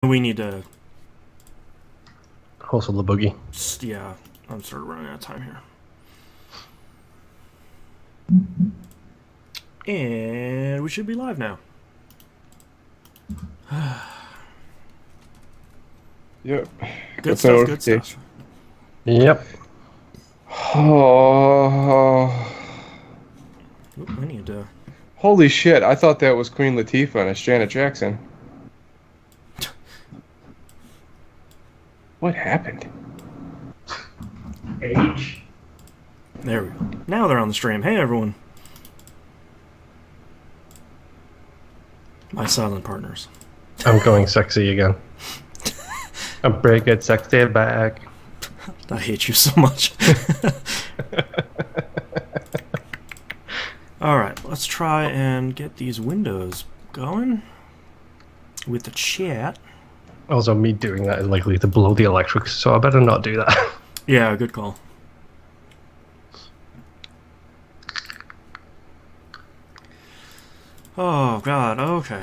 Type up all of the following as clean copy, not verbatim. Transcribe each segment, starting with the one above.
We need to... Hustle the boogie. Yeah, I'm sort of running out of time here. And we should be live now. Yep. Good stuff, good stuff. Yep. Oh, We need to... holy shit, I thought that was Queen Latifah and it's Janet Jackson. What happened? Age? There we go. Now they're on the stream. Hey, everyone. My silent partners. I'm going sexy again. I'm breaking sexy back. I hate you so much. Alright, let's try and get these windows going with the chat. Also, me doing that is likely to blow the electrics, so I better not do that. Yeah, good call. Oh, God, okay.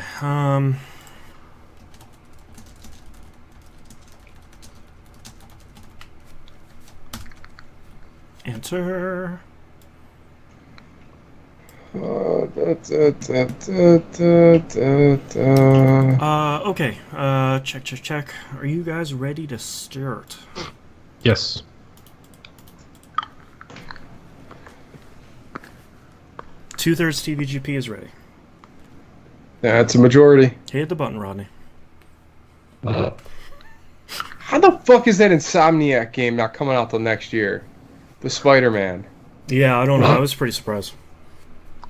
Enter. Okay. Check. Are you guys ready to start? Yes. Two-thirds TVGP is ready. That's a majority. Hit the button, Rodney. How the fuck is that Insomniac game not coming out till next year? The Spider-Man. Yeah, I don't know. I was pretty surprised.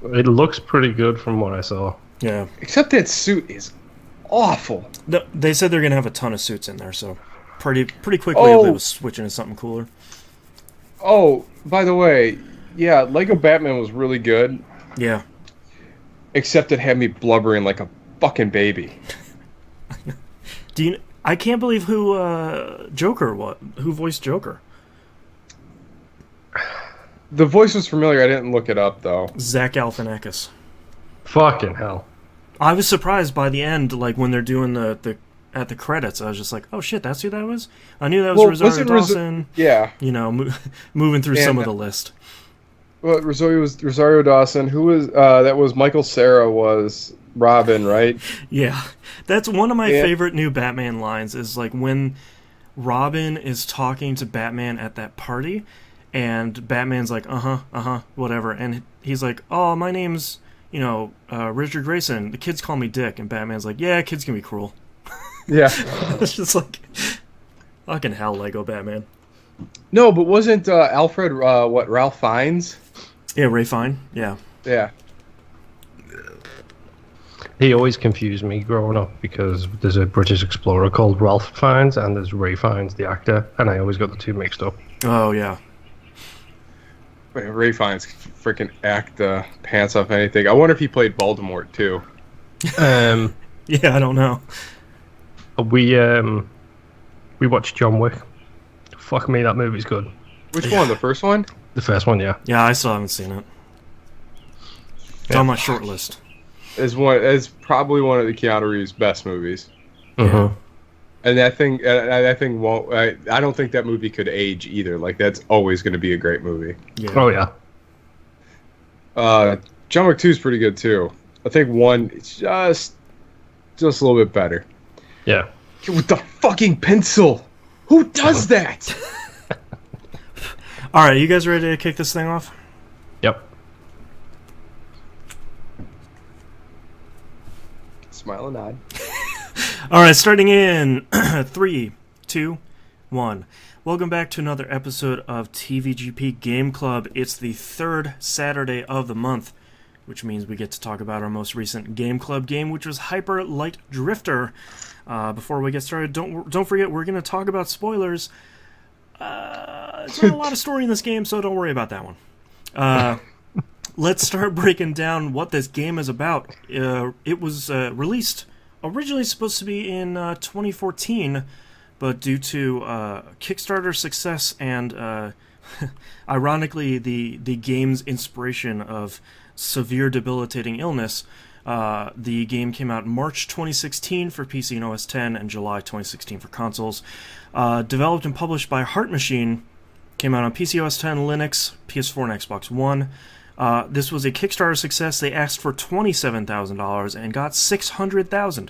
It looks pretty good from what I saw. Yeah. Except that suit is awful. They said they're going to have a ton of suits in there, so pretty quickly they was switching to something cooler. Oh, by the way, yeah, Lego Batman was really good. Yeah. Except it had me blubbering like a fucking baby. I can't believe who who voiced Joker. The voice was familiar. I didn't look it up though. Zach Galifianakis. Fucking hell. I was surprised by the end, like when they're doing the at the credits. I was just like, oh shit, that's who that was. I knew that was Rosario Dawson. Yeah. You know, moving through some of the list. Well, Rosario Dawson. Who was that? Was Michael Cera was Robin, right? Yeah, that's one of my favorite new Batman lines. Is like when Robin is talking to Batman at that party, and Batman's like, whatever, and he's like, oh, my name's Richard Grayson. The kids call me Dick, and Batman's like, yeah, kids can be cruel. Yeah, it's just like fucking hell, Lego Batman. No, but wasn't Alfred Ralph Fiennes? Yeah, Ray Fine. Yeah. Yeah. He always confused me growing up because there's a British explorer called Ralph Fiennes and there's Ray Fiennes, the actor, and I always got the two mixed up. Oh, yeah. Ray Fiennes freaking act the pants off anything. I wonder if he played Voldemort too. Yeah, I don't know. We watched John Wick. Fuck me, that movie's good. Which one? The first one? The first one, yeah. Yeah, I still haven't seen it. It's on my short list. It's probably one of the Keanu Reeves' best movies. Mm-hmm. And I don't think that movie could age either. Like that's always going to be a great movie. Yeah. Oh yeah. John Wick 2 is pretty good too. I think 1 is just a little bit better. Yeah. With the fucking pencil. Who does that? All right, you guys ready to kick this thing off? Yep. Smile and nod. All right, starting in 3, 2, 1. Welcome back to another episode of TVGP Game Club. It's the third Saturday of the month, which means we get to talk about our most recent Game Club game, which was Hyper Light Drifter. Before we get started, don't forget we're going to talk about spoilers. There's not a lot of story in this game, so don't worry about that one. Let's start breaking down what this game is about. It was released originally supposed to be in 2014, but due to Kickstarter success and ironically the game's inspiration of severe debilitating illness, The game came out March 2016 for PC and OS X and July 2016 for consoles. Developed and published by Heart Machine, came out on PC, OS X, Linux, PS4, and Xbox One. This was a Kickstarter success. They asked for $27,000 and got $600,000.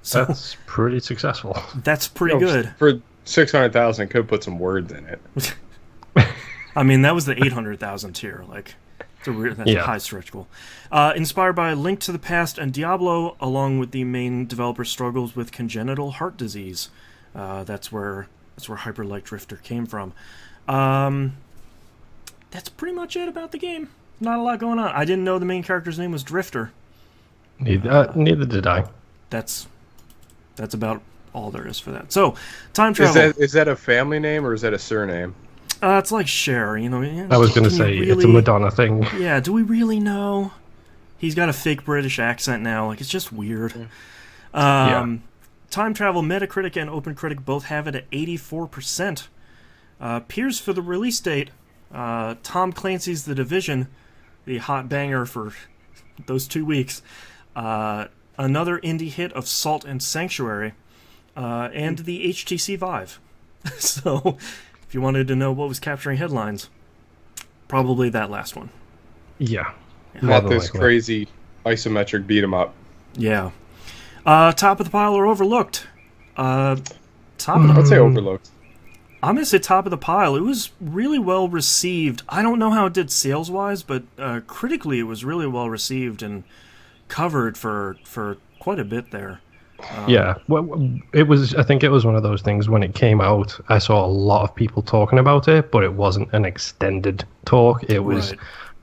So that's pretty successful. That's pretty good. For $600,000, could put some words in it. I mean, that was the 800,000 tier. Like, that's a high stretch goal. Inspired by Link to the Past and Diablo, along with the main developer struggles with congenital heart disease. That's where Hyper Light Drifter came from. That's pretty much it about the game. Not a lot going on. I didn't know the main character's name was Drifter. Neither did I. That's about all there is for that. So, time travel. Is that a family name or is that a surname? It's like Cher, you know. I was going to say, it's a Madonna thing. Yeah, do we really know? He's got a fake British accent now. Like, it's just weird. Time Travel, Metacritic, and OpenCritic both have it at 84%. Peers for the release date, Tom Clancy's The Division, the hot banger for those 2 weeks. Another indie hit of Salt and Sanctuary, and the HTC Vive. So, if you wanted to know what was capturing headlines, probably that last one. Yeah. Not this crazy isometric beat 'em up. Yeah. Top of the pile or overlooked? I'd say overlooked. I'm going to say top of the pile. It was really well received. I don't know how it did sales-wise, but critically it was really well received and covered for quite a bit there. Well, it was. I think it was one of those things when it came out. I saw a lot of people talking about it, but it wasn't an extended talk. It was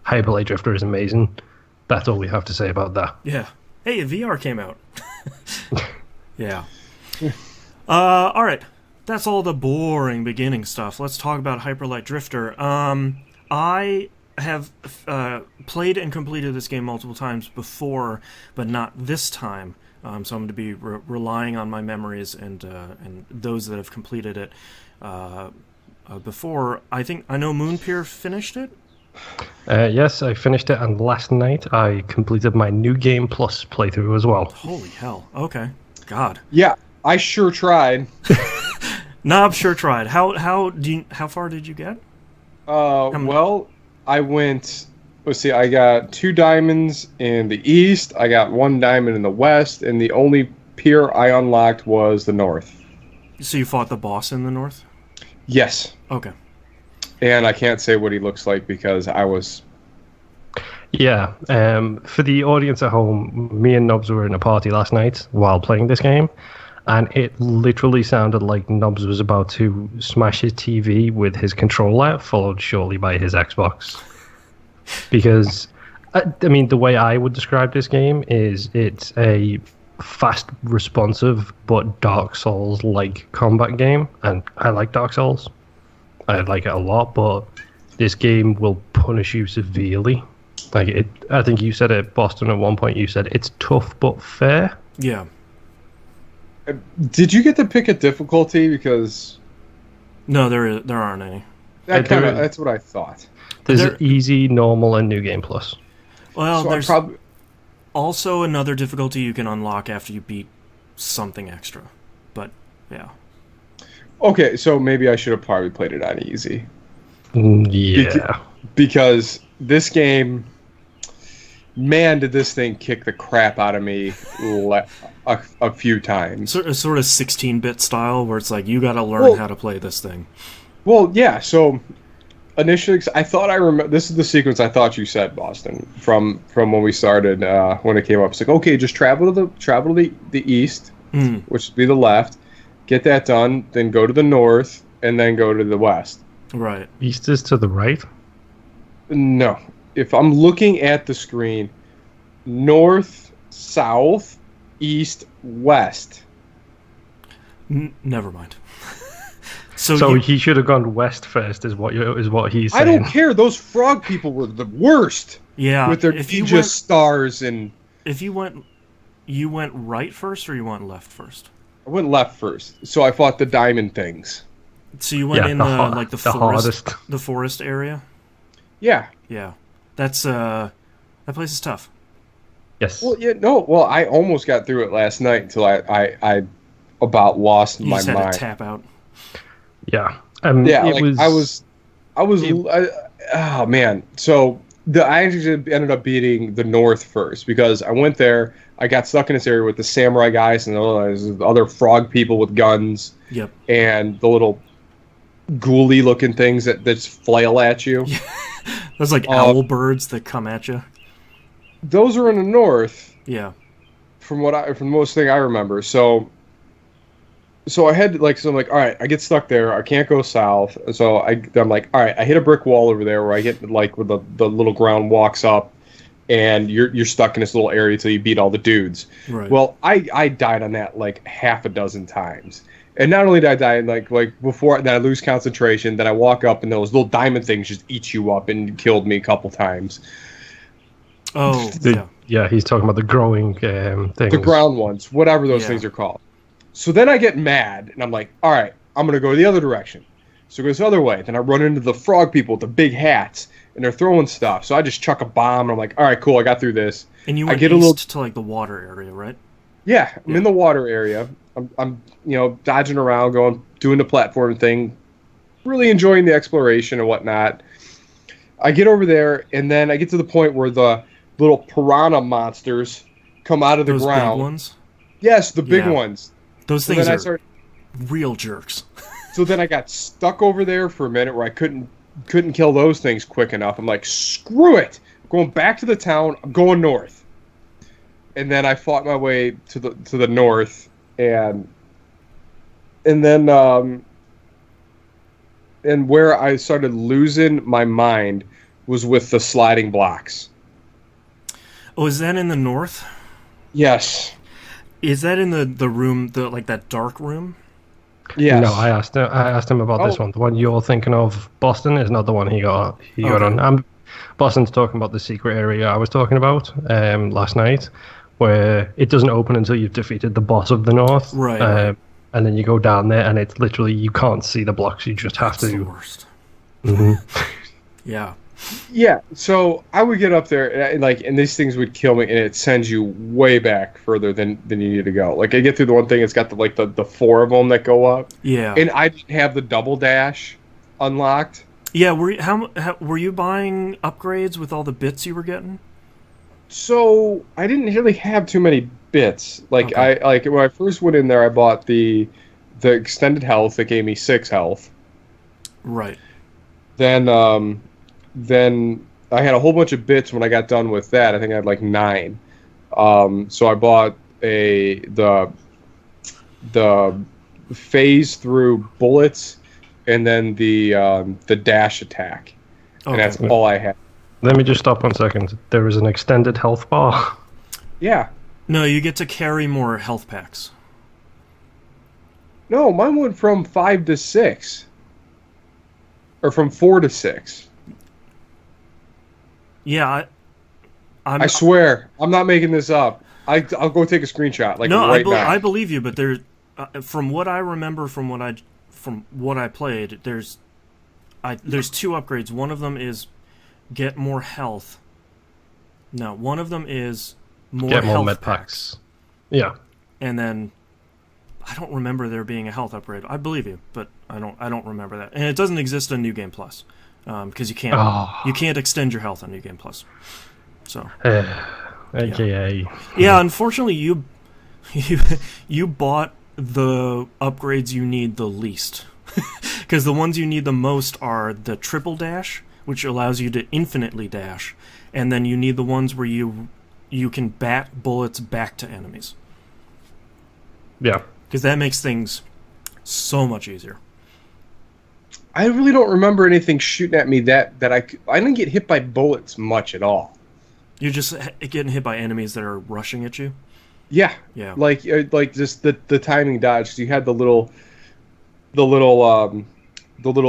Hyper Light Drifter is amazing. That's all we have to say about that. Yeah. Hey, VR came out. Yeah. All right. That's all the boring beginning stuff. Let's talk about Hyper Light Drifter. I have played and completed this game multiple times before, but not this time. So I'm going to be relying on my memories and those that have completed it before. I know Moonpeer finished it. Yes, I finished it, and last night I completed my New Game Plus playthrough as well. Holy hell! Okay, God. Yeah, I sure tried. Knob sure tried. How far did you get? Well, I went. Let's see. I got 2 diamonds in the east. I got 1 diamond in the west, and the only pier I unlocked was the north. So you fought the boss in the north? Yes. Okay. And I can't say what he looks like because I was. Yeah. For the audience at home, me and Nobs were in a party last night while playing this game, and it literally sounded like Nobs was about to smash his TV with his controller, followed shortly by his Xbox. Because, I mean, the way I would describe this game is it's a fast, responsive, but Dark Souls-like combat game, and I like Dark Souls. I like it a lot, but this game will punish you severely. Like it, I think you said it, Boston, at one point. You said it's tough but fair. Yeah. Did you get to pick a difficulty? Because no, there aren't any. That's what I thought. There's easy, normal, and New Game Plus. Well, so there's also another difficulty you can unlock after you beat something extra. But yeah. Okay, so maybe I should have probably played it on easy. Yeah. Because this game, man, did this thing kick the crap out of me a few times. Sort of 16-bit style, where it's like, you gotta learn how to play this thing. Well, yeah, so initially, I thought I remember. This is the sequence I thought you said, Boston, from when we started. When it came up, it's like, okay, just travel to the east, which would be the left. Get that done, then go to the north, and then go to the west. Right. East is to the right? No. If I'm looking at the screen, north, south, east, west. Never mind. So he should have gone west first, is what he's saying. I don't care. Those frog people were the worst. Yeah. With their ninja stars and. If you went right first, or you went left first? I went left first, so I fought the diamond things. So you went in the forest area. Yeah. Yeah, that's that place is tough. Yes. Well, yeah, no. Well, I almost got through it last night until I about lost You my just had mind. to tap out. Yeah. Yeah, It like was. It, oh man. So I actually ended up beating the North first because I went there. I got stuck in this area with the samurai guys and the other frog people with guns Yep. and the little ghouly looking things that just flail at you. Those like owl birds that come at you. Those are in the North, Yeah. from most thing I remember. So I had so I'm like, all right, I get stuck there. I can't go south. So I'm like, all right, I hit a brick wall over there where I get like where the little ground walks up, and you're stuck in this little area till you beat all the dudes. Right. Well, I died on that like half a dozen times. And not only did I die, like before that, I lose concentration. Then I walk up, and those little diamond things just eat you up, and killed me a couple times. Oh, yeah. Yeah, he's talking about the growing things. The ground ones, whatever those Yeah. things are called. So then I get mad, and I'm like, all right, I'm going to go the other direction. So it goes the other way. Then I run into the frog people with the big hats, and they're throwing stuff. So I just chuck a bomb, and I'm like, all right, cool, I got through this. And you went east to like the water area, right? Yeah, I'm in the water area. I'm dodging around, doing the platform thing, really enjoying the exploration and whatnot. I get over there, and then I get to the point where the little piranha monsters come out of the Those ground. big ones? Yes, the big Yeah. ones. Those So things then are real jerks. So then I got stuck over there for a minute where I couldn't kill those things quick enough. I'm like, screw it! I'm going back to the town. I'm going north. And then I fought my way to the north, and then and where I started losing my mind was with the sliding blocks. Oh, is that in the north? Yes. Is that in the room, like that dark room? Yes. No, I asked him about this one. The one you're thinking of, Boston, is not the one he got on. Boston's talking about the secret area I was talking about last night, where it doesn't open until you've defeated the boss of the North. Right. And then you go down there, and it's literally, you can't see the blocks. You just have That's to. the worst. Yeah. Yeah, so I would get up there and these things would kill me, and it sends you way back further than you need to go. Like I get through the one thing, it's got the four of them that go up. Yeah. And I didn't have the double dash unlocked. Yeah. Were you buying upgrades with all the bits you were getting? So I didn't really have too many bits. Okay. I when I first went in there, I bought the extended health that gave me 6 health. Right. Then I had a whole bunch of bits when I got done with that. I think I had like 9. So I bought the phase through bullets, and then the dash attack, and that's all I had. Let me just stop 1 second. There is an extended health bar. Yeah. No, you get to carry more health packs. No, mine went from 5 to 6, or from 4 to 6. Yeah, I swear, I'm not making this up. I'll go take a screenshot. No, right now. I believe you, but there, from what I remember, from what I played, there's 2 upgrades. One of them is get more health. No, one of them is Get more health med packs. Yeah. And then I don't remember there being a health upgrade. I believe you, but I don't remember that. And it doesn't exist on New Game Plus. Because you can't extend your health on New Game Plus. So, AKA. Yeah, unfortunately, you bought the upgrades you need the least, because the ones you need the most are the triple dash, which allows you to infinitely dash, and then you need the ones where you can bat bullets back to enemies. Yeah, because that makes things so much easier. I really don't remember anything shooting at me that I didn't get hit by bullets much at all. You're just getting hit by enemies that are rushing at you? Yeah. Like just the timing dodge. 'Cause you had the little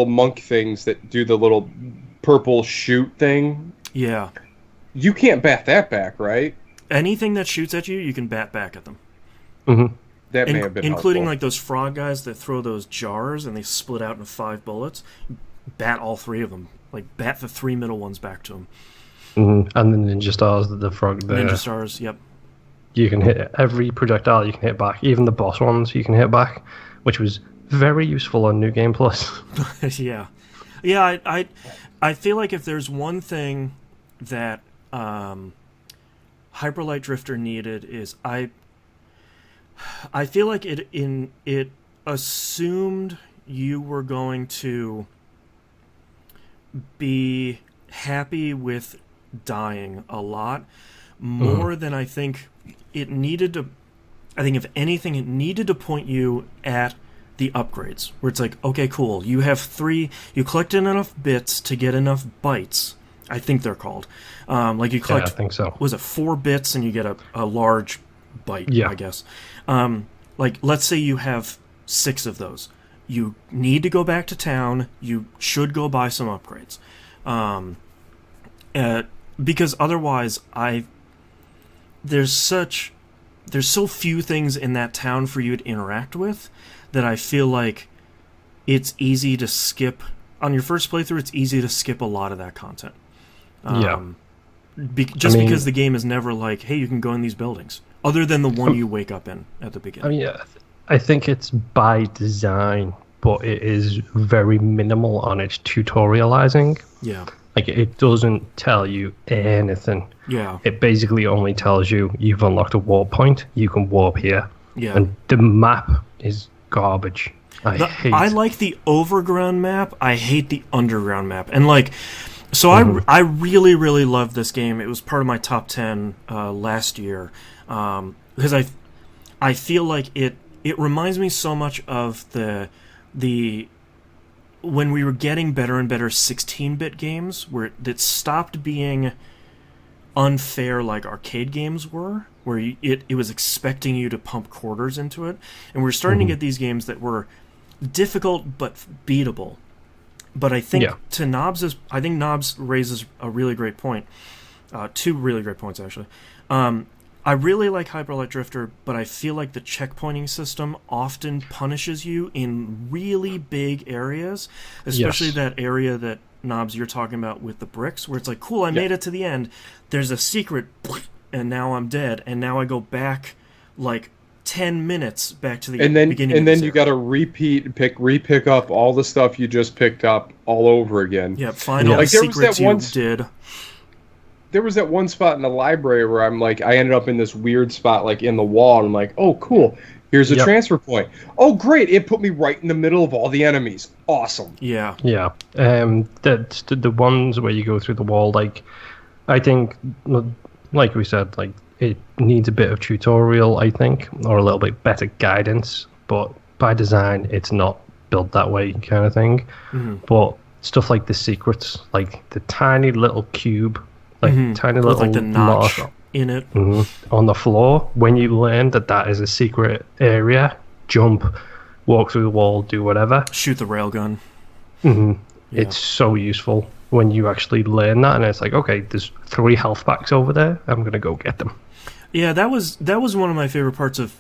monk things that do the little purple shoot thing. Yeah. You can't bat that back, right? Anything that shoots at you, you can bat back at them. Mm-hmm. That may have been including helpful. like those frog guys that throw those jars and they split out into 5 bullets. Bat all 3 of them. Like bat the 3 middle ones back to them. And the ninja stars, the frog, Ninja stars, yep. you can hit every projectile you can hit back, even the boss ones you can hit back, which was very useful on New Game Plus. Yeah. Yeah, I feel like if there's one thing that Hyper Light Drifter needed is I feel like it assumed you were going to be happy with dying a lot more than I think it needed to. I think if anything, it needed to point you at the upgrades, where it's like, okay, cool, you collected enough bits to get enough bytes. I think they're called. Like you collect, I think so. Was it 4 bits and you get a large byte, Yeah. I guess. Like, let's say you have 6 of those. You need to go back to town. You should go buy some upgrades. Because otherwise, there's so few things in that town for you to interact with that I feel like it's easy to skip. On your first playthrough, it's easy to skip a lot of that content. Because the game is never like, hey, you can go in these buildings, other than the one you wake up in at the beginning. I think it's by design, but it is very minimal on its tutorializing. Yeah. Like, it doesn't tell you anything. Yeah. It basically only tells you you've unlocked a warp point, you can warp here. Yeah. And the map is garbage. I like the overground map. I hate the underground map. And so I really, really love this game. It was part of my top 10 last year because I feel like it reminds me so much of the when we were getting better and better 16-bit games, where it stopped being unfair like arcade games were, where it was expecting you to pump quarters into it, and we're starting to get these games that were difficult but beatable. But I think Knobs raises a really great point. 2 really great points, actually. I really like Hyper Light Drifter, but I feel like the checkpointing system often punishes you in really big areas, especially that area that, Knobs, you're talking about with the bricks, where it's like, cool, I made it to the end, there's a secret, and now I'm dead, and now I go back, 10 minutes back to the beginning. And then you got to re-pick up all the stuff you just picked up all over again. Yeah, find all the secrets you did. There was that one spot in the library where I ended up in this weird spot, in the wall, and I'm like, oh, cool, here's a transfer point. Oh, great, it put me right in the middle of all the enemies. Awesome. Yeah. Yeah. The ones where you go through the wall, I think, like we said, it needs a bit of tutorial, I think, or a little bit better guidance, but by design, it's not built that way kind of thing. Mm-hmm. But stuff like the secrets, the tiny little cube, tiny little with the notch in it on the floor, when you learn that is a secret area, jump, walk through the wall, do whatever. Shoot the railgun. Yeah. It's so useful when you actually learn that, and it's like, okay, there's 3 health packs over there, I'm going to go get them. Yeah, that was one of my favorite parts of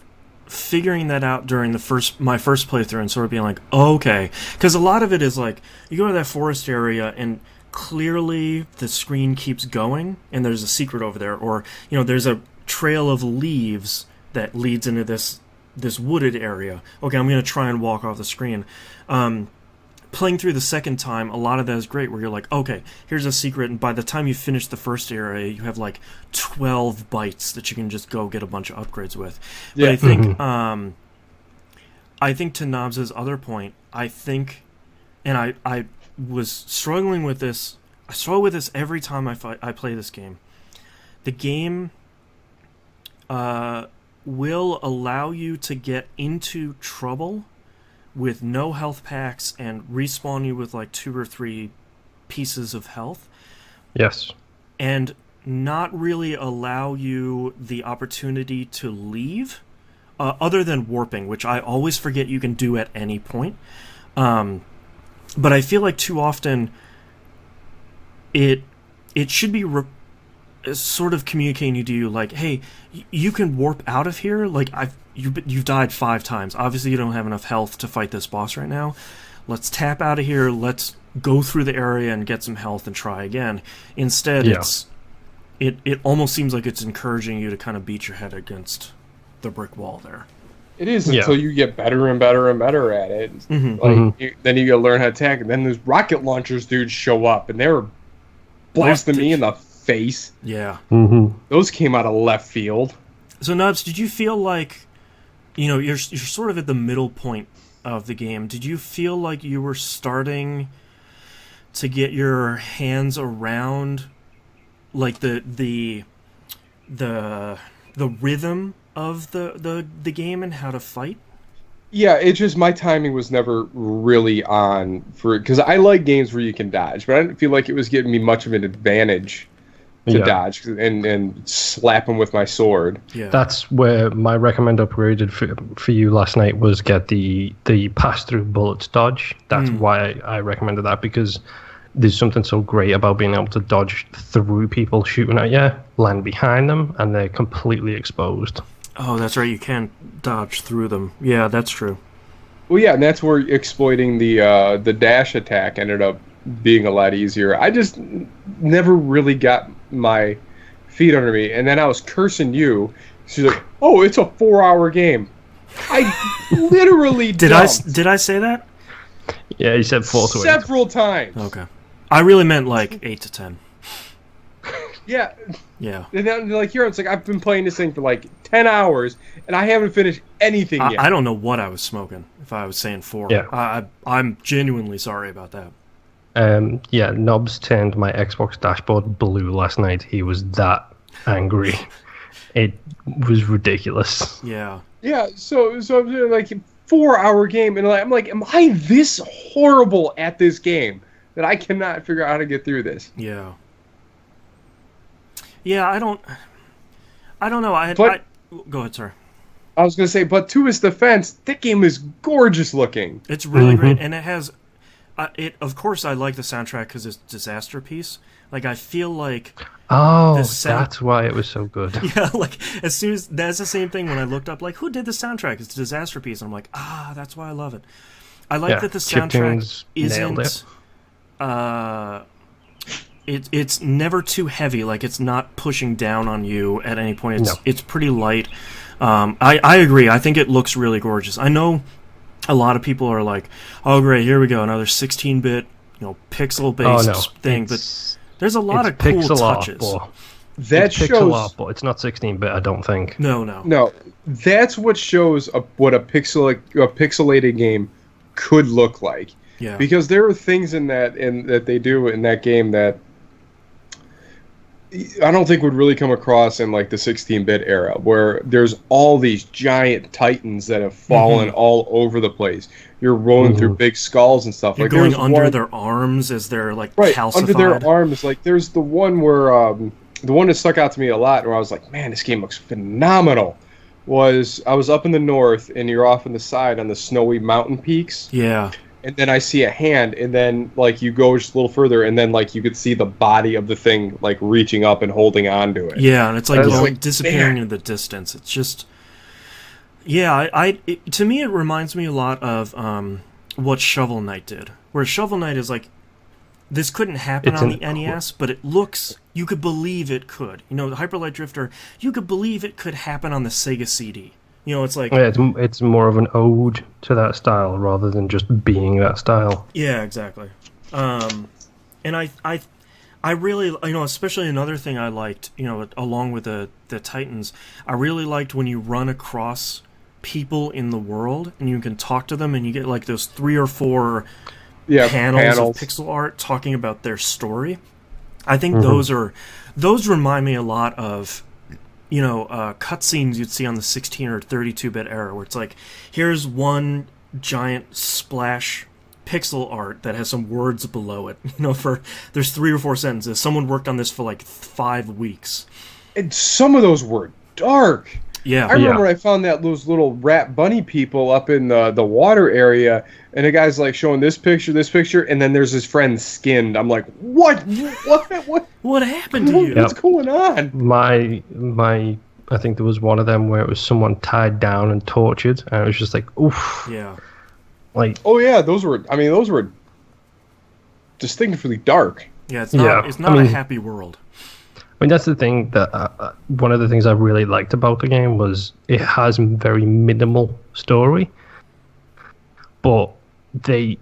figuring that out during my first playthrough, and sort of being like, oh, okay. Because a lot of it is you go to that forest area, and clearly the screen keeps going, and there's a secret over there, or there's a trail of leaves that leads into this wooded area. Okay, I'm going to try and walk off the screen. Playing through the second time, a lot of that is great, where you're like, okay, here's a secret, and by the time you finish the first area, you have 12 bytes that you can just go get a bunch of upgrades with. But I think to Knobs' other point, I was struggling with this. I struggle with this every time I play this game. The game will allow you to get into trouble with no health packs and respawn you with 2 or 3 pieces of health. Yes. And not really allow you the opportunity to leave, other than warping, which I always forget you can do at any point. But I feel like too often it should be sort of communicating to you hey, you can warp out of here. You've died 5 times. Obviously, you don't have enough health to fight this boss right now. Let's tap out of here. Let's go through the area and get some health and try again. Instead, it's it almost seems like it's encouraging you to kind of beat your head against the brick wall there. It is until you get better and better and better at it. Then you gotta learn how to attack. And then those rocket launchers dudes show up, and they're blasting me in the face. Yeah. Those came out of left field. So, Nubs, did you feel like, you're sort of at the middle point of the game. Did you feel like you were starting to get your hands around, like, the rhythm of the game and how to fight? Yeah, it's just my timing was never really on for because I like games where you can dodge, but I didn't feel like it was giving me much of an advantage to dodge and slap him with my sword. Yeah, that's where my recommend upgraded for you last night was get the pass-through bullets dodge. That's why I recommended that, because there's something so great about being able to dodge through people shooting at you, land behind them, and they're completely exposed. Oh, that's right. You can dodge through them. Yeah, that's true. Well, yeah, and that's where exploiting the dash attack ended up being a lot easier. I just never really got my feet under me, and then I was cursing you. She's like, "Oh, it's a 4-hour game." I literally did I say that? Yeah, you said 4 to 8 several times. Okay, I really meant like 8 to 10. Yeah. Yeah. And then, like, here, it's like, I've been playing this thing for, like, 10 hours, and I haven't finished anything yet. I don't know what I was smoking, if I was saying 4. Yeah. I'm genuinely sorry about that. Yeah, Nobs turned my Xbox dashboard blue last night. He was that angry. It was ridiculous. Yeah. Yeah, so I'm doing, like, a 4-hour game, and I'm like, am I this horrible at this game that I cannot figure out how to get through this? Yeah. Yeah, I don't know. Go ahead, sir. I was going to say, but to his defense, that game is gorgeous looking. It's really great, and it has... of course, I like the soundtrack because it's Disaster Piece. Like, I feel like... Oh, that's why it was so good. Yeah, like, as soon as... That's the same thing when I looked up, like, who did the soundtrack? It's Disaster Piece. And I'm like, that's why I love it. I like that the soundtrack isn't... It's never too heavy. Like, it's not pushing down on you at any point. It's pretty light. I agree. I think it looks really gorgeous. I know a lot of people are like, "Oh, great, here we go, another 16-bit, pixel-based thing." But there's a lot of cool touches. That shows pixel art, but it's not 16-bit. I don't think. No. That's what shows what a pixelated game could look like. Yeah. Because there are things that they do in that game that I don't think would really come across in like the 16-bit era, where there's all these giant titans that have fallen all over the place. You're rolling through big skulls and stuff. You're like going under their arms as they're like calcified. Under their arms. Like there's the one where the one that stuck out to me a lot, where I was like, man, this game looks phenomenal. I was up in the north, and you're off on the side on the snowy mountain peaks. Yeah. And then I see a hand, and then like you go just a little further, and then like you could see the body of the thing like reaching up and holding on to it. Yeah, and it's like disappearing in the distance. It's just, to me it reminds me a lot of what Shovel Knight did, where Shovel Knight is like, this couldn't happen on the NES, but it looks, you could believe it could. The Hyper Light Drifter, you could believe it could happen on the Sega CD. It's like... Yeah, it's more of an ode to that style rather than just being that style. Yeah, exactly. And I really, especially another thing I liked, along with the Titans, I really liked when you run across people in the world and you can talk to them and you get like those 3 or 4 panels of pixel art talking about their story. I think those remind me a lot of... cutscenes you'd see on the 16 or 32-bit era, where it's like, here's one giant splash pixel art that has some words below it. There's 3 or 4 sentences. Someone worked on this for like 5 weeks. And some of those were dark. Yeah, I remember I found those little rat bunny people up in the water area, and the guy's like showing this picture, and then there's his friend skinned. I'm like, what happened to you? What's going on? My I think there was one of them where it was someone tied down and tortured, and it was just like, oof. Yeah. Like, oh yeah, those were distinctly dark. Yeah, it's not a happy world. mean, that's the thing that one of the things I really liked about the game was it has very minimal story, but they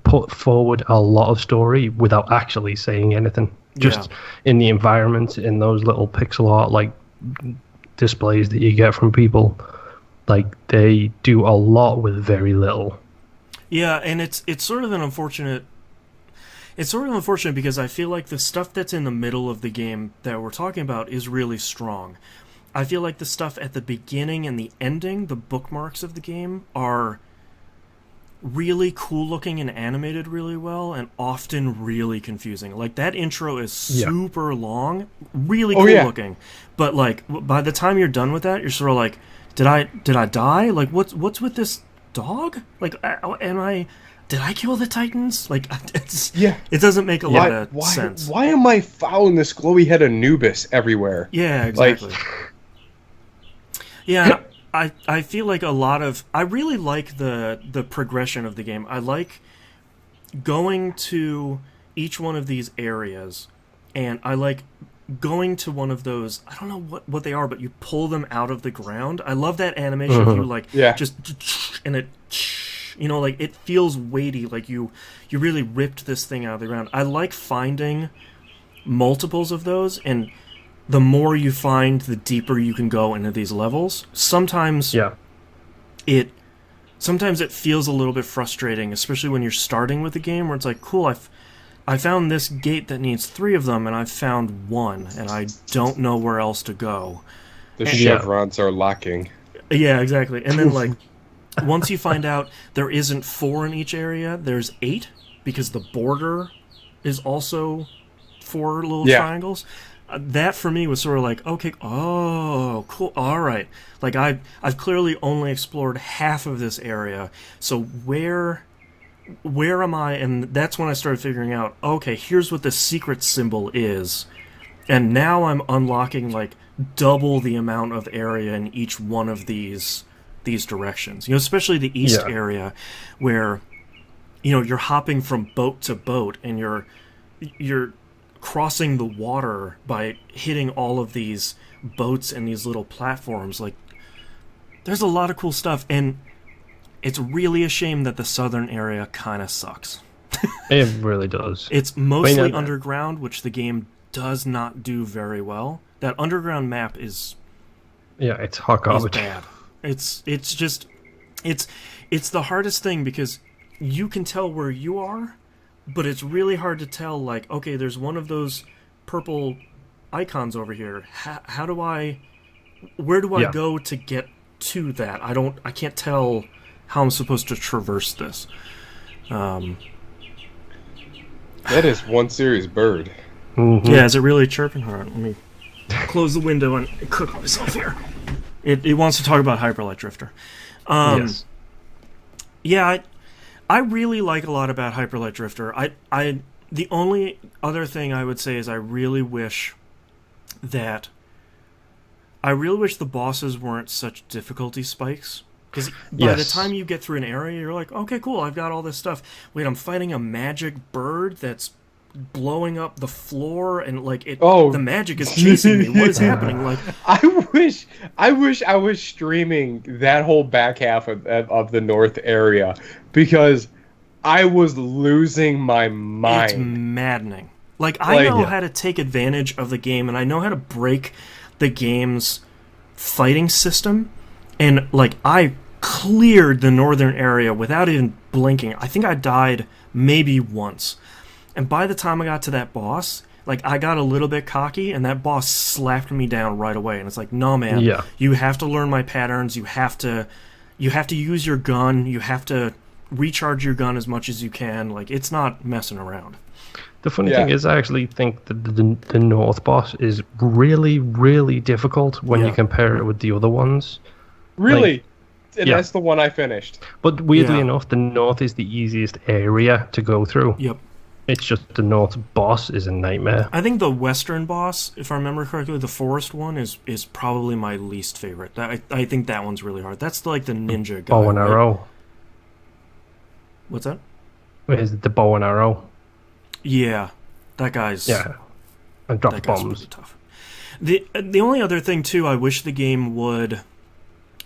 put forward a lot of story without actually saying anything. Just in the environment, in those little pixel art like displays that you get from people, like they do a lot with very little. Yeah, and it's sort of an unfortunate. It's sort of unfortunate because I feel like the stuff that's in the middle of the game that we're talking about is really strong. I feel like the stuff at the beginning and the ending, the bookmarks of the game, are really cool looking and animated really well, and often really confusing. Like that intro is super long, really cool looking, but like by the time you're done with that, you're sort of like, did I die? Like what's with this dog? Like did I kill the Titans? Like it doesn't make a lot of sense. Why am I following this glowy head Anubis everywhere? Yeah, exactly. Yeah. I feel like I really like the progression of the game. I like going to each one of these areas, and I like going to one of those, I don't know what they are, but you pull them out of the ground. I love that animation. You like just, and it, like it feels weighty, like you really ripped this thing out of the ground. I like finding multiples of those, and the more you find, the deeper you can go into these levels. Sometimes it feels a little bit frustrating, especially when you're starting with the game, where it's like, cool, I found this gate that needs 3 of them, and I've found 1, and I don't know where else to go. The chevrons are locking. Yeah, exactly. And then, like, once you find out there isn't 4 in each area, there's 8, because the border is also 4 little triangles. That for me was sort of like, okay, oh, cool, all right. Like I've clearly only explored half of this area, so where am I? And that's when I started figuring out, okay, here's what the secret symbol is, and now I'm unlocking like double the amount of area in each one of these directions. Especially the east area, where you're hopping from boat to boat, and you're crossing the water by hitting all of these boats and these little platforms. Like, there's a lot of cool stuff, and it's really a shame that the southern area kind of sucks. It really does. It's mostly underground, which the game does not do very well. That underground map is it's hot garbage. Bad. It's the hardest thing, because you can tell where you are, but it's really hard to tell, like, okay, there's one of those purple icons over here. Where do I go to get to that? I can't tell how I'm supposed to traverse this. That is one serious bird. Mm-hmm. Yeah, is it really chirping? All right, let me close the window and cook myself here. It wants to talk about Hyperlight Drifter. Yes. Yeah, I really like a lot about Hyperlight Drifter. The only other thing I would say is I really wish the bosses weren't such difficulty spikes. Because by the time you get through an area, you're like, okay, cool, I've got all this stuff. Wait, I'm fighting a magic bird that's blowing up the floor, and like the magic is chasing me. What is happening? Like, I wish I was streaming that whole back half of the north area, because I was losing my mind. It's maddening. Like, I know how to take advantage of the game, and I know how to break the game's fighting system, and like I cleared the northern area without even blinking. I think I died maybe once. And by the time I got to that boss, like, I got a little bit cocky, and that boss slapped me down right away. And it's like, no, man, you have to learn my patterns. You have to use your gun. You have to recharge your gun as much as you can. Like, it's not messing around. The funny thing is, I actually think that the North boss is really, really difficult when you compare it with the other ones. Really? Like, and that's the one I finished. But weirdly enough, the North is the easiest area to go through. Yep. It's just the North boss is a nightmare. I think the Western boss, if I remember correctly, the Forest one is probably my least favorite. I think that one's really hard. That's like the ninja guy. Bow and arrow. Right? What's that? Is it the bow and arrow? Yeah, that guy's... Yeah. And drops that guy's bombs. really tough. The only other thing too, I wish the game would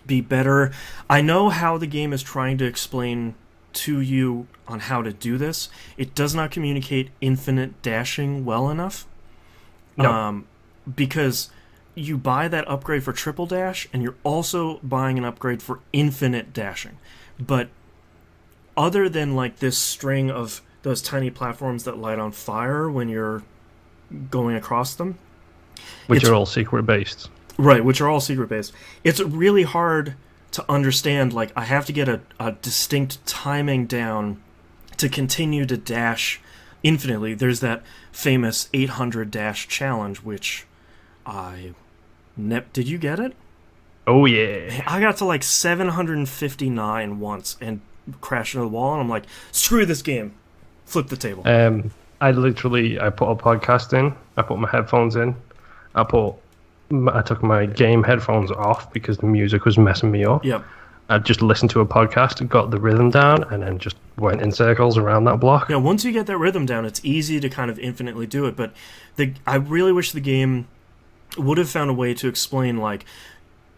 be better. I know how the game is trying to explain to you on how to do this. It does not communicate infinite dashing well enough. No. Because you buy that upgrade for triple dash, and you're also buying an upgrade for infinite dashing. But other than like this string of those tiny platforms that light on fire when you're going across them, Which are all secret based. right, which are all secret based, it's really hard to understand. Like, I have to get a distinct timing down to continue to dash infinitely. There's that famous 800 dash challenge, which did you get it? Oh, yeah. I got to like 759 once and crashed into the wall, and I'm like, screw this game. Flip the table. I put a podcast in, I put my headphones in, I took my game headphones off because the music was messing me up. Yep. I just listened to a podcast and got the rhythm down, and then just went in circles around that block. Yeah, once you get that rhythm down, it's easy to kind of infinitely do it. But I really wish the game would have found a way to explain, like,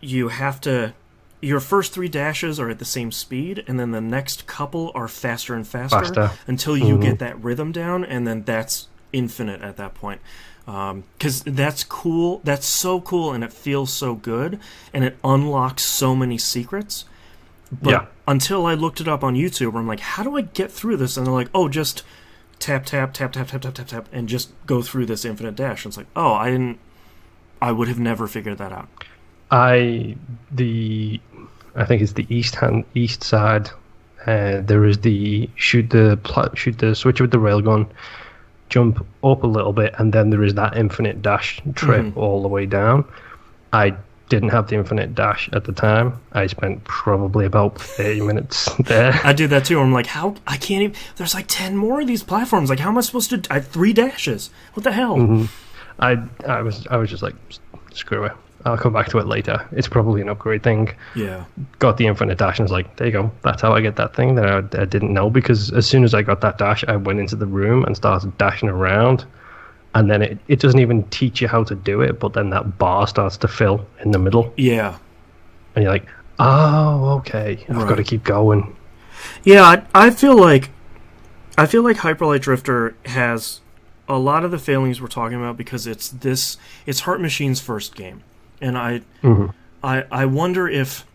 you have to... Your first 3 dashes are at the same speed, and then the next couple are faster and faster. Until you get that rhythm down, and then that's infinite at that point. Because that's cool. That's so cool, and it feels so good, and it unlocks so many secrets. But until I looked it up on YouTube, where I'm like, how do I get through this? And they're like, oh, just tap, tap, tap, tap, tap, tap, tap, tap, and just go through this infinite dash. And it's like, oh, I would have never figured that out. I think it's the east side. There is the shoot the switch with the railgun, jump up a little bit, and then there is that infinite dash trip all the way down. I didn't have the infinite dash at the time. I spent probably about 30 minutes there. I did that too. I'm like, how? I can't even. There's like 10 more of these platforms. Like, how am I supposed to? I have 3 dashes. What the hell? I was just like, screw it. I'll come back to it later. It's probably an upgrade thing. Yeah. Got the infinite dash and was like, there you go. That's how I get that thing that I didn't know, because as soon as I got that dash, I went into the room and started dashing around. And then it doesn't even teach you how to do it, but then that bar starts to fill in the middle. Yeah. And you're like, oh, okay. I've got to keep going. Yeah, I feel like Hyperlight Drifter has a lot of the failings we're talking about because it's Heart Machine's first game. And I wonder if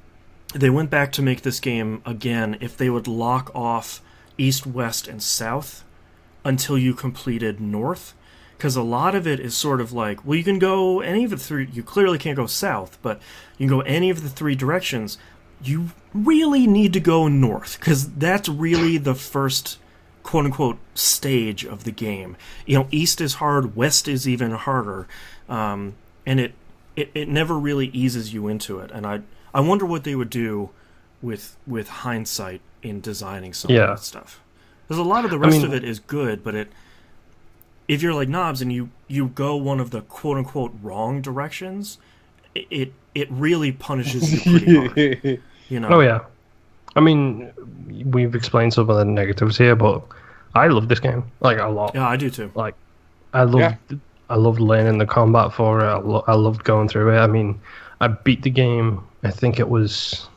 they went back to make this game again, if they would lock off East, West, and South until you completed North. Because a lot of it is sort of like, well, you can go any of the 3... You clearly can't go South, but you can go any of the 3 directions. You really need to go North, because that's really the first quote-unquote stage of the game. You know, East is hard, West is even harder. And it never really eases you into it, and I wonder what they would do with hindsight in designing some of that stuff. Because a lot of the rest of it is good, but if you're like Knobs and you go one of the quote unquote wrong directions, it really punishes you pretty hard. You know? Oh yeah. I mean, we've explained some of the negatives here, but I love this game like a lot. Yeah, I do too. Like, I loved learning the combat for it. I loved going through it. I mean, I beat the game, I think it was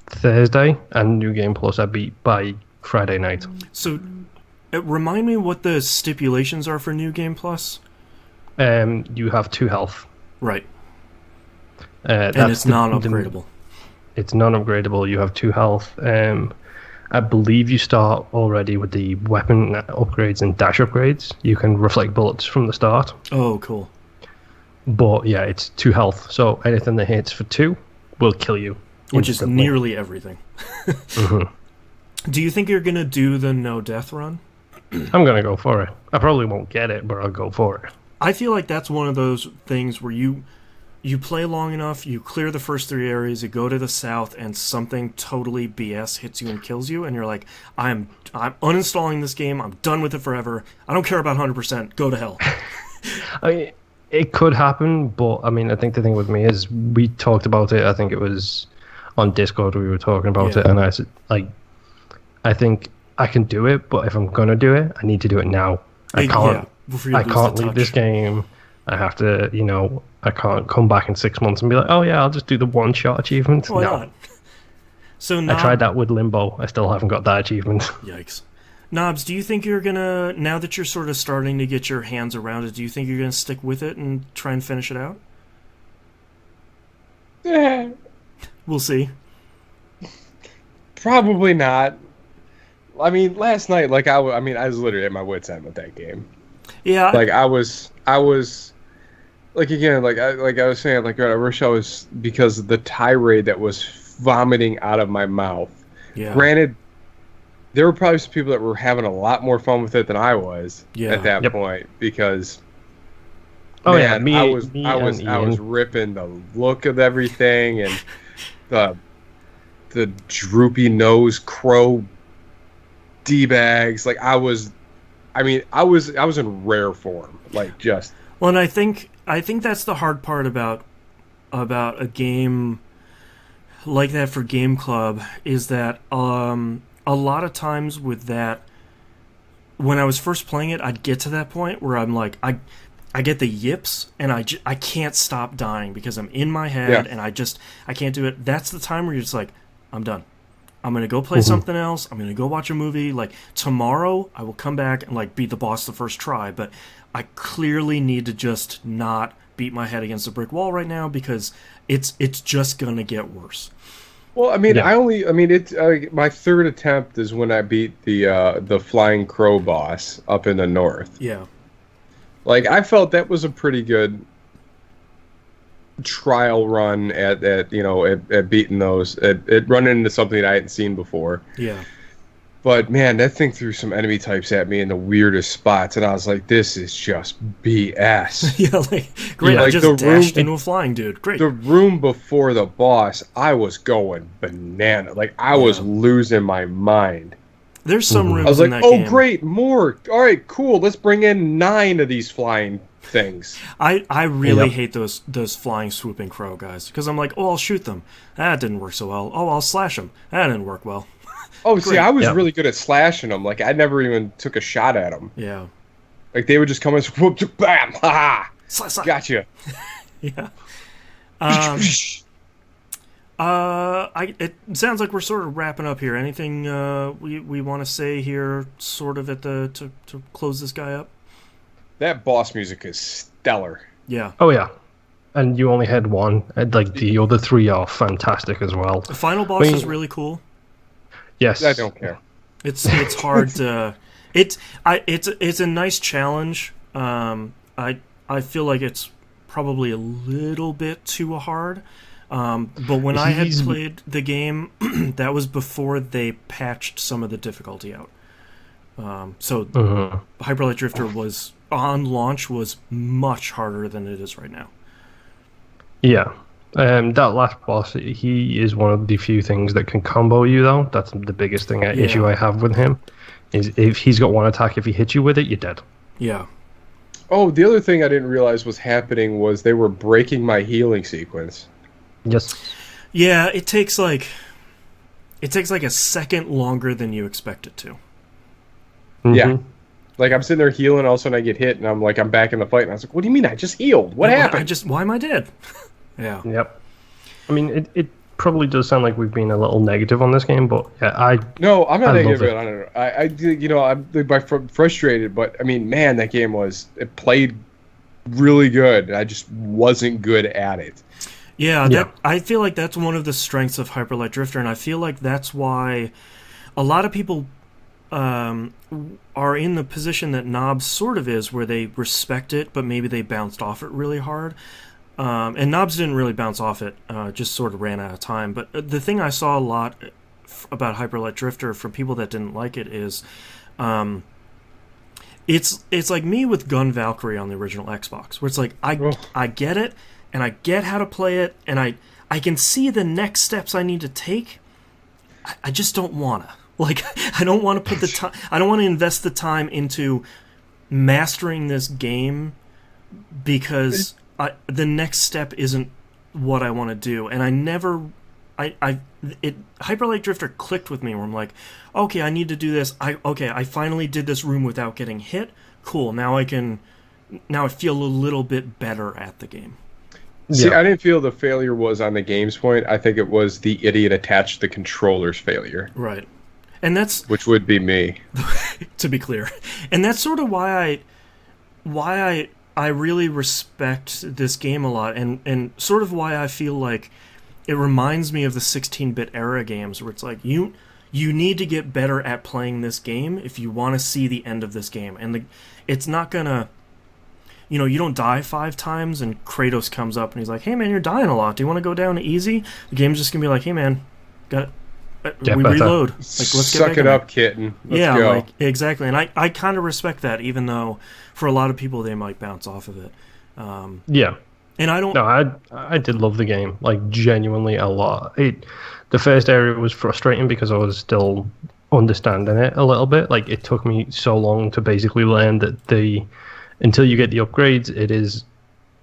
Thursday, and New Game Plus I beat by Friday night. So, remind me what the stipulations are for New Game Plus? You have 2 health. Right. And it's non-upgradable. It's non-upgradable. You have 2 health. I believe you start already with the weapon upgrades and dash upgrades. You can reflect bullets from the start. Oh, cool. But yeah, it's 2 health. So anything that hits for 2 will kill you. Which is nearly everything. Do you think you're going to do the no death run? I'm going to go for it. I probably won't get it, but I'll go for it. I feel like that's one of those things where you play long enough, you clear the first 3 areas, you go to the south, and something totally BS hits you and kills you, and you're like, I'm uninstalling this game, I'm done with it forever, I don't care about 100%, go to hell. I mean, it could happen, but I mean, I think the thing with me is we talked about it, I think it was on Discord we were talking about it, and I said, like, I think I can do it, but if I'm going to do it, I need to do it now. I can't leave this game I have to, I can't come back in 6 months and be like, oh yeah, I'll just do the one shot achievement. Why No. not? So I tried that with Limbo. I still haven't got that achievement. Yikes. Knobs, do you think you're gonna, now that you're sort of starting to get your hands around it, do you think you're gonna stick with it and try and finish it out? We'll see. Probably not. I mean, last night, like I was literally at my wit's end with that game. Yeah. Like I was, like again, like I was saying, like I wish I was, because of the tirade that was vomiting out of my mouth. Yeah. Granted, there were probably some people that were having a lot more fun with it than I was at that point, because I was ripping the look of everything and the droopy nose crow D-bags. Like I was in rare form, like just. Well, and I think that's the hard part about a game like that for Game Club, is that a lot of times with that, when I was first playing it, I'd get to that point where I'm like, I get the yips and I can't stop dying because I'm in my head and I can't do it. That's the time where you're just like, I'm done. I'm going to go play something else. I'm going to go watch a movie. Like, tomorrow, I will come back and, like, beat the boss the first try. But I clearly need to just not beat my head against a brick wall right now, because it's just going to get worse. Well, I mean, my third attempt is when I beat the flying crow boss up in the north. Yeah. Like, I felt that was a pretty good trial run at beating those, at running into something I hadn't seen before. Yeah. But man, that thing threw some enemy types at me in the weirdest spots, and I was like, "This is just BS." Yeah, like great. Like, I just dashed into a flying dude. Great. The room before the boss, I was going banana. Like I was losing my mind. There's some rooms. I was like, in that "Oh, game. Great, more! All right, cool. Let's bring in 9 of these flying things." I really hate those flying swooping crow guys, because I'm like, oh, I'll shoot them. That didn't work so well. Oh, I'll slash them. That didn't work well. Oh, see, I was really good at slashing them. Like I never even took a shot at them. Yeah. Like they would just come in, whoop, bam, ha, slash. Gotcha. Yeah. It sounds like we're sort of wrapping up here. Anything we want to say here, sort of to close this guy up? That boss music is stellar. Yeah. Oh yeah, and you only had one. Like the other 3 are fantastic as well. The final boss is really cool. Yes. I don't care. It's hard to. It's a nice challenge. I feel like it's probably a little bit too hard. But when I had played the game, that was before they patched some of the difficulty out. Hyper Light Drifter was on launch was much harder than it is right now. Yeah. That last boss, he is one of the few things that can combo you, though. That's the biggest issue I have with him. Is if he's got one attack, if he hits you with it, you're dead. Yeah. Oh, the other thing I didn't realize was happening was they were breaking my healing sequence. Yes. Yeah, it takes like a second longer than you expect it to. Mm-hmm. Yeah. Like I'm sitting there healing, all of a sudden I get hit, and I'm back in the fight, and I was like, "What do you mean? I just healed? What happened? Why am I dead?" Yeah. Yep. I mean, it probably does sound like we've been a little negative on this game, but yeah, No, I'm not negative. I'm frustrated, but I mean, man, that game it played really good. I just wasn't good at it. Yeah, I feel like that's one of the strengths of Hyper Light Drifter, and I feel like that's why a lot of people are in the position that Knobs sort of is, where they respect it, but maybe they bounced off it really hard. And Knobs didn't really bounce off it, just sort of ran out of time. But the thing I saw a lot about Hyper Light Drifter from people that didn't like it is, it's like me with Gun Valkyrie on the original Xbox, where it's like I get it, and I get how to play it, and I can see the next steps I need to take. I just don't wanna. Like, I don't want to put the time. I don't want to invest the time into mastering this game because the next step isn't what I want to do. And I never, Hyper Light Drifter clicked with me where I'm like, okay, I need to do this. I finally did this room without getting hit. Cool. Now I can now I feel a little bit better at the game. See, Yeah. I didn't feel the failure was on the game's point. I think it was the idiot attached to the controller's failure, Right. And that's, which would be me. to be clear, and that's sort of why I really respect this game a lot, and sort of why I feel like it reminds me of the 16-bit era games, where it's like you need to get better at playing this game if you want to see the end of this game, and it's not gonna, you don't die 5 times and Kratos comes up and he's like, hey man, you're dying a lot, do you want to go down to easy? The game's just gonna be like, hey man, got we reload, like, let's get Suck back it in up, kitten. Let's yeah, go. like, exactly. And I kind of respect that, even though for a lot of people they might bounce off of it. Yeah. And I don't. No, I did love the game, like genuinely a lot. The first area was frustrating because I was still understanding it a little bit. Like it took me so long to basically learn that until you get the upgrades,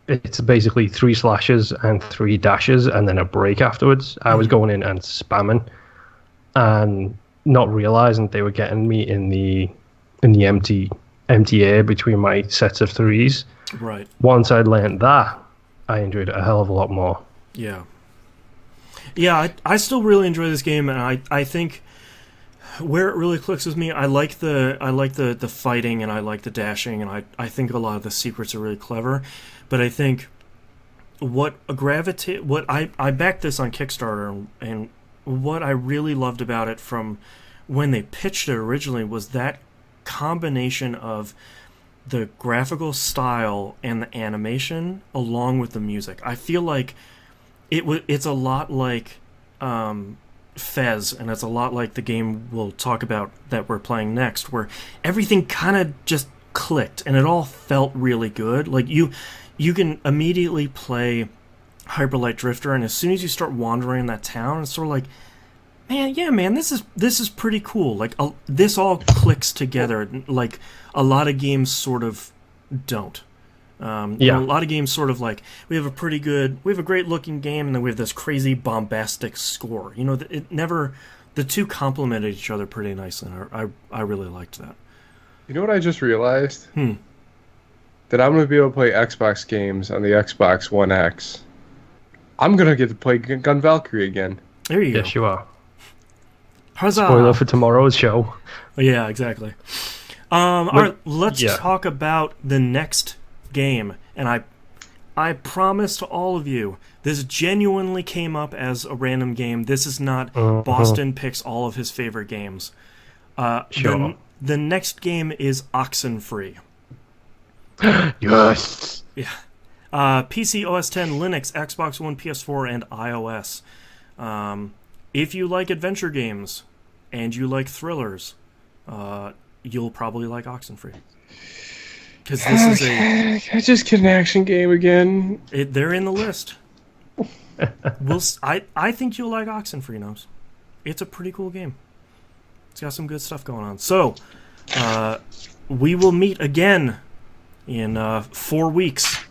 it's basically 3 slashes and 3 dashes and then a break afterwards. I was going in and spamming and not realizing they were getting me in the empty air between my sets of 3s. Right. Once I'd learned that, I enjoyed it a hell of a lot more. Yeah. Yeah, I still really enjoy this game, and I think where it really clicks with me, I like the fighting, and I like the dashing, and I think a lot of the secrets are really clever. But I think what I backed this on Kickstarter, and what I really loved about it from when they pitched it originally was that combination of the graphical style and the animation along with the music. I feel like it's a lot like Fez, and it's a lot like the game we'll talk about that we're playing next, where everything kind of just clicked and it all felt really good. Like you can immediately play Hyper Light Drifter, and as soon as you start wandering in that town, it's sort of like, man, this is pretty cool. Like this all clicks together, like a lot of games sort of don't. A lot of games sort of like, we have a great looking game, and then we have this crazy bombastic score. The two complemented each other pretty nicely, and I really liked that. You know what I just realized? That I'm going to be able to play Xbox games on the Xbox One X. I'm going to get to play Gun Valkyrie again. There you go. Yes, you are. Huzzah! Spoiler for tomorrow's show. Yeah, exactly. All right, let's talk about the next game. And I promise to all of you, this genuinely came up as a random game. This is not Boston picks all of his favorite games. Sure. The next game is Oxenfree. Yes. Yeah. PC, OS X, Linux, Xbox One, PS4, and iOS. If you like adventure games and you like thrillers, you'll probably like Oxenfree. Because this is Can I just get an action game again? they're in the list. I think you'll like Oxenfree, Nose. It's a pretty cool game. It's got some good stuff going on. So, we will meet again in 4 weeks,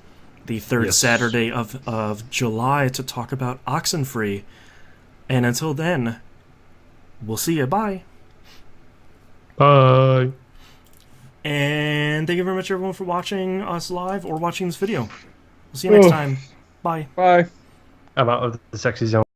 the third Saturday of July, to talk about Oxenfree. And until then, we'll see you. Bye. Bye. And thank you very much, everyone, for watching us live or watching this video. We'll see you next time. Bye. Bye. I'm out of the sexy zone.